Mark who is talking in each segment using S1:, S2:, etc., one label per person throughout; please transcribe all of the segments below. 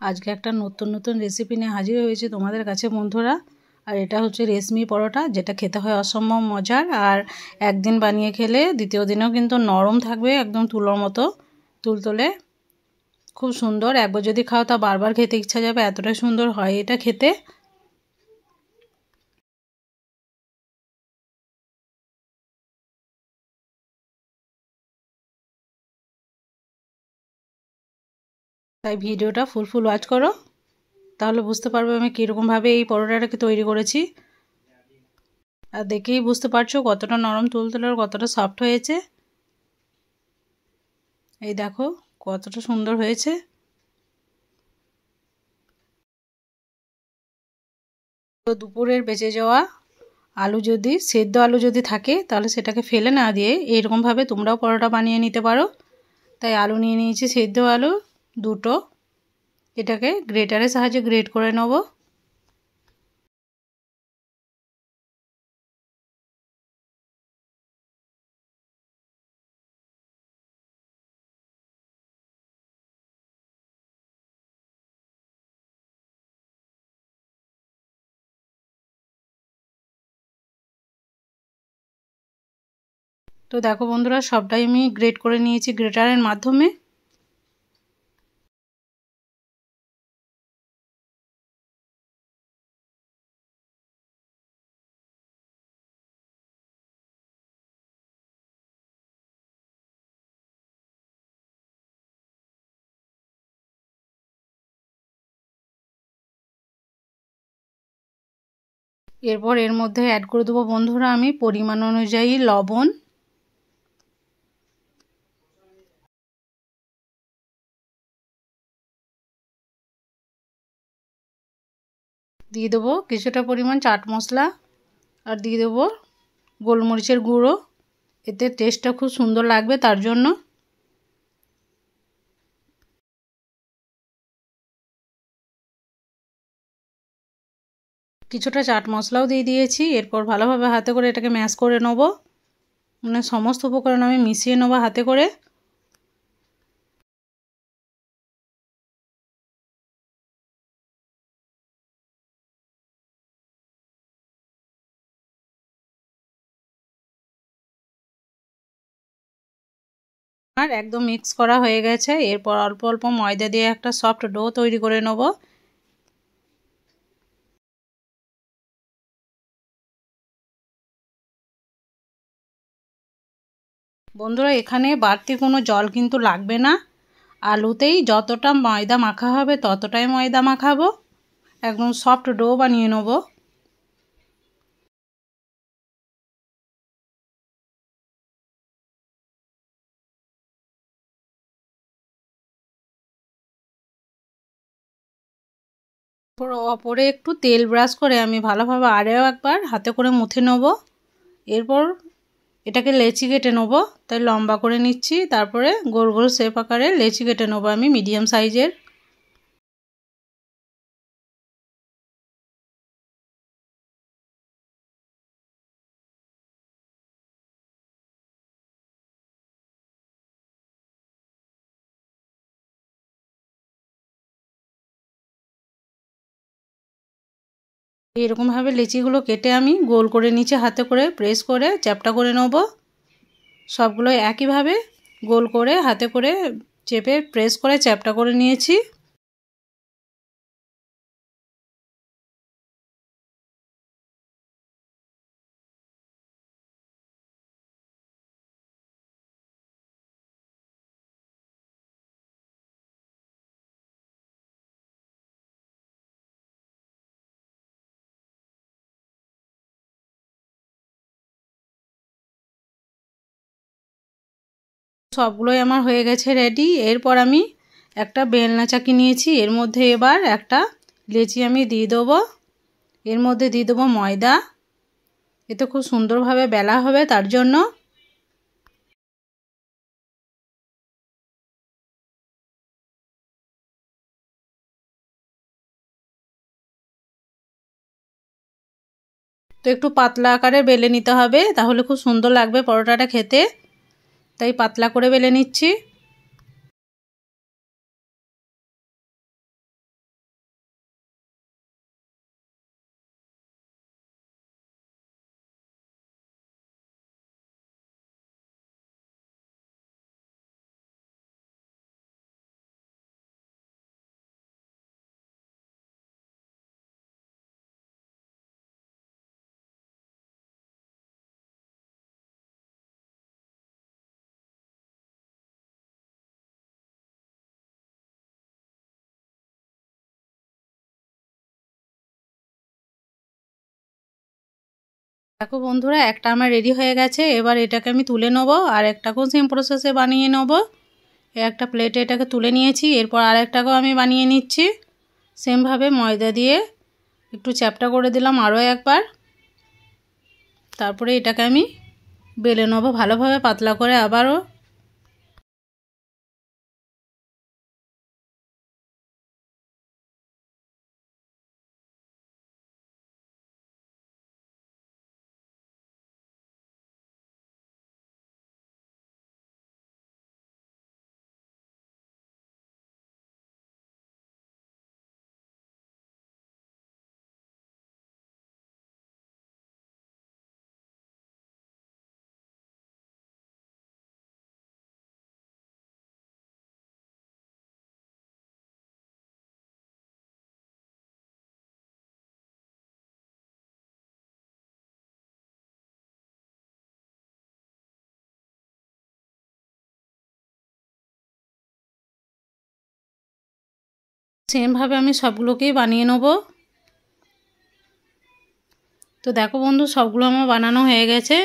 S1: আজকে একটা নতুন নতুন রেসিপি নিয়ে হাজির হয়েছে তোমাদের কাছে বন্ধুরা। আর এটা হচ্ছে রেশমি পরোটা, যেটা খেতে হয় অসম্ভব মজার। আর একদিন বানিয়ে খেলে দ্বিতীয় দিনেও কিন্তু নরম থাকবে, একদম তুলোর মতো তুলতুলে, খুব সুন্দর। একবার যদি খাও তা বারবার খেতে ইচ্ছা যাবে, এতটাই সুন্দর হয় এটা খেতে। তাই ভিডিওটা ফুল ওয়াচ করো, তাহলে বুঝতে পারবে আমি কীরকমভাবে এই পরোটাটাকে তৈরি করেছি। আর দেখেই বুঝতে পারছো কতটা নরম তুলতুলে আর কতটা সফট হয়েছে। এই দেখো কতটা সুন্দর হয়েছে। তো দুপুরের বেঁচে যাওয়া সেদ্ধ আলু যদি থাকে, তাহলে সেটাকে ফেলে না দিয়ে এইরকমভাবে তোমরাও পরোটা বানিয়ে নিতে পারো। তাই আলু নিয়ে নিয়েছি, সেদ্ধ আলু দুটো। এটাকে গ্রেটারের সাহায্যে গ্রেট করে নেব। তো দেখো বন্ধুরা, সবটাই আমি গ্রেট করে নিয়েছি গ্রেটারের মাধ্যমে। এরপর এর মধ্যে অ্যাড করে দেবো বন্ধুরা আমি পরিমাণ অনুযায়ী লবণ, দিয়ে দেবো কিছুটা পরিমাণ চাট মশলা, আর দিয়ে দেবো গোলমরিচের গুঁড়ো। এতে টেস্টটা খুব সুন্দর লাগবে তার জন্য। কিছুটা চাট মশলাও দিয়ে দিয়েছি। এরপর ভালোভাবে হাতে করে এটাকে ম্যাশ করে নেব, মানে সমস্ত উপকরণ আমি মিশিয়ে নেবো হাতে করে। আর একদম মিক্স করা হয়ে গেছে। এরপর অল্প অল্প ময়দা দিয়ে একটা সফট ডো তৈরি করে নেব। বন্ধুরা, এখানে বাড়তি কোনো জল কিন্তু লাগবে না। আলুতেই যতটা ময়দা মাখা হবে ততটাই ময়দা মাখাবো, একদম সফট ডো বানিয়ে নেব। ওপরে একটু তেল ব্রাশ করে আমি ভালোভাবে আরও একবার হাতে করে মুথে নেব। এরপর এটাকে লেচি কেটে নেব। তাই লম্বা করে নিচ্ছি, তারপরে গোল গোল শেপ আকারে লেচি কেটে নেব আমি মিডিয়াম সাইজের। এরকমভাবে লেচিগুলো কেটে আমি গোল করে নিচে হাতে করে প্রেস করে চ্যাপটা করে নেব। সবগুলো একইভাবে গোল করে হাতে করে চেপে প্রেস করে চ্যাপটা করে নিয়েছি। সবগুলোই আমার হয়ে গেছে রেডি। এরপর আমি একটা বেলনা চাকি নিয়েছি, এর মধ্যে এবার একটা লেচি আমি দিয়ে দেবো। এর মধ্যে দিয়ে দেবো ময়দা, এতে খুব সুন্দরভাবে বেলা হবে তার জন্য। তো একটু পাতলা আকারে বেলে নিতে হবে, তাহলে খুব সুন্দর লাগবে পরোটাটা খেতে। তাই পাতলা করে বেলে নিচ্ছি। দেখো বন্ধুরা, একটা আমার রেডি হয়ে গেছে। এবার এটাকে আমি তুলে নেবো, আর একটাকেও সেম প্রসেসে বানিয়ে নেবো। একটা প্লেটে এটাকে তুলে নিয়েছি। এরপর আরেকটাকেও আমি বানিয়ে নিচ্ছি সেমভাবে। ময়দা দিয়ে একটু চ্যাপটা করে দিলাম আরও একবার। তারপরে এটাকে আমি বেলে নেবো ভালোভাবে পাতলা করে আবারও। সেমভাবে আমি সবগুলোকেই বানিয়ে নেব। তো দেখো বন্ধু, সবগুলো আমার বানানো হয়ে গেছে।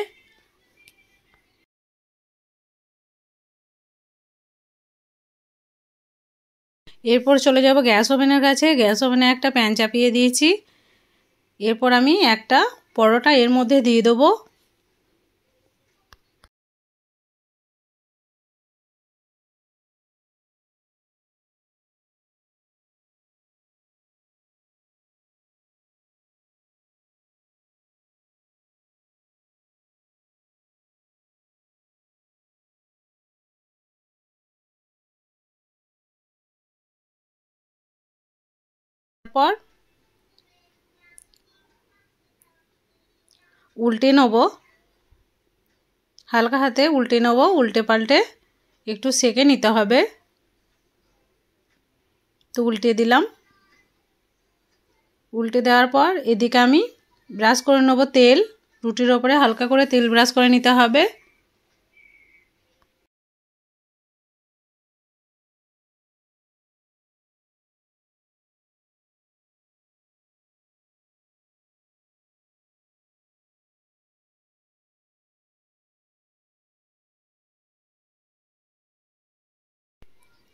S1: এরপর চলে যাব গ্যাস ওভেনের কাছে। গ্যাস ওভেনে একটা প্যান চাপিয়ে দিয়েছি। এরপর আমি একটা পরোটা এর মধ্যে দিয়ে দেবো। তারপর উল্টে নেব, হালকা হাতে উল্টে নেব। উল্টে পাল্টে একটু সেঁকে নিতে হবে। তো উল্টে দিলাম। উল্টে দেওয়ার পর এদিকে আমি ব্রাশ করে নেব তেল। রুটির ওপরে হালকা করে তেল ব্রাশ করে নিতে হবে।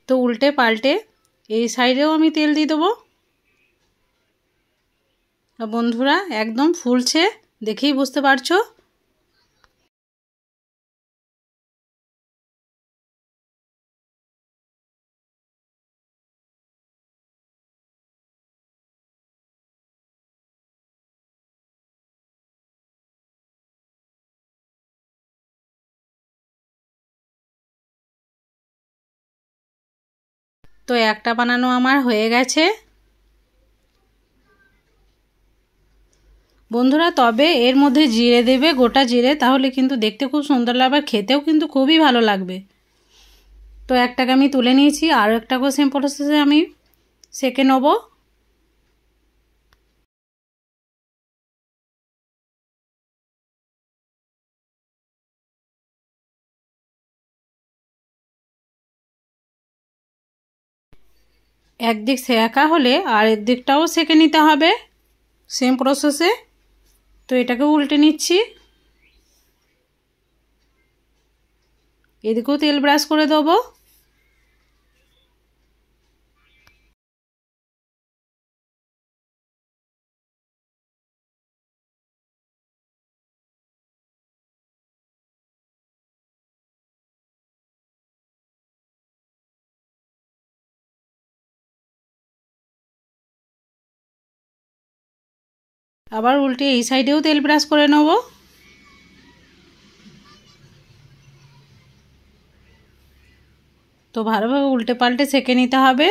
S1: তো উল্টে পাল্টে এই সাইডেও আমি তেল দিয়ে দেবো। বন্ধুরা, একদম ফুলছে, দেখেই বুঝতে পারছো। তো একটা বানানো আমার হয়ে গেছে বন্ধুরা। তবে এর মধ্যে জিরে দেবে, গোটা জিরে, তাহলে কিন্তু দেখতে খুব সুন্দর লাগবে, আর খেতেও কিন্তু খুবই ভালো লাগবে। তো একটাকে আমি তুলে নিয়েছি, আর একটাকেও সেম প্রসেসে আমি সেঁকে নেব। একদিক সেঁকা হলে আর এর দিকটাও সেঁকে নিতে হবে সেম প্রসেসে। তো এটাকে উল্টে নিচ্ছি। এদিকেও তেল ব্রাশ করে দেবো। আবার উল্টে এই সাইডেও তেল ব্রাশ করে নেব। তো ভালোভাবে উল্টে পাল্টে সেঁকে নিতে হবে।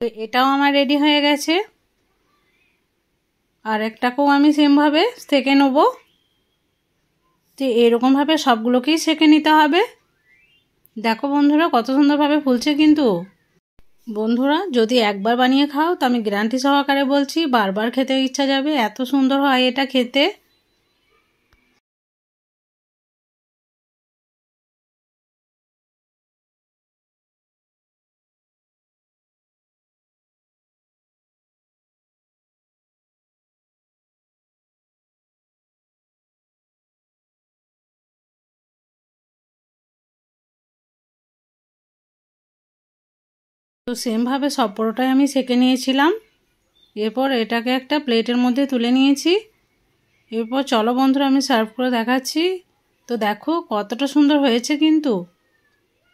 S1: তো এটাও আমার রেডি হয়ে গেছে। আর একটাকেও আমি সেমভাবে সেঁকে নেব। তো এরকমভাবে সবগুলোকেই সেঁকে নিতে হবে। দেখো বন্ধুরা, কত সুন্দরভাবে ফুলছে কিন্তু। বন্ধুরা যদি একবার বানিয়ে খাও তো আমি গ্যারান্টি সহকারে বলছি বারবার খেতে ইচ্ছা যাবে, এত সুন্দর হয় এটা খেতে। তো সেমভাবে সব পরোটাই আমি সেঁকে নিয়েছিলাম। এরপর এটাকে একটা প্লেটের মধ্যে তুলে নিয়েছি। এরপর চলো বন্ধুরা আমি সার্ভ করে দেখাচ্ছি। তো দেখো কতটা সুন্দর হয়েছে, কিন্তু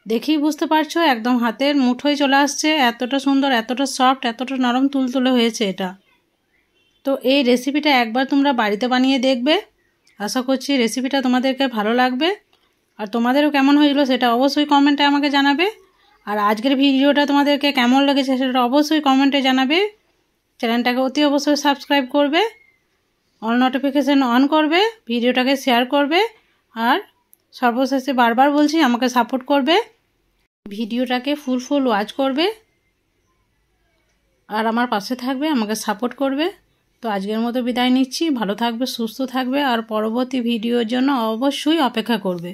S1: দেখেই বুঝতে পারছো একদম হাতের মুঠোয় চলে আসছে, এতটা সুন্দর, এতটা সফট, এতটা নরম তুলতুলে হয়েছে এটা। তো এই রেসিপিটা একবার তোমরা বাড়িতে বানিয়ে দেখবে, আশা করছি রেসিপিটা তোমাদেরকে ভালো লাগবে। আর তোমাদেরও কেমন হয়েছিল সেটা অবশ্যই কমেন্টে আমাকে জানাবে। আর আজকের ভিডিওটা তোমাদেরকে কেমন লেগেছে সেটা অবশ্যই কমেন্টে জানাবে। চ্যানেলটাকে অতি অবশ্যই সাবস্ক্রাইব করবে, অল নোটিফিকেশান অন করবে, ভিডিওটাকে শেয়ার করবে, আর সর্বশেষে বারবার বলছি আমাকে সাপোর্ট করবে, ভিডিওটাকে ফুল ওয়াচ করবে আর আমার পাশে থাকবে, আমাকে সাপোর্ট করবে। তো আজকের মতো বিদায় নিচ্ছি, ভালো থাকবে, সুস্থ থাকবে, আর পরবর্তী ভিডিওর জন্য অবশ্যই অপেক্ষা করবে।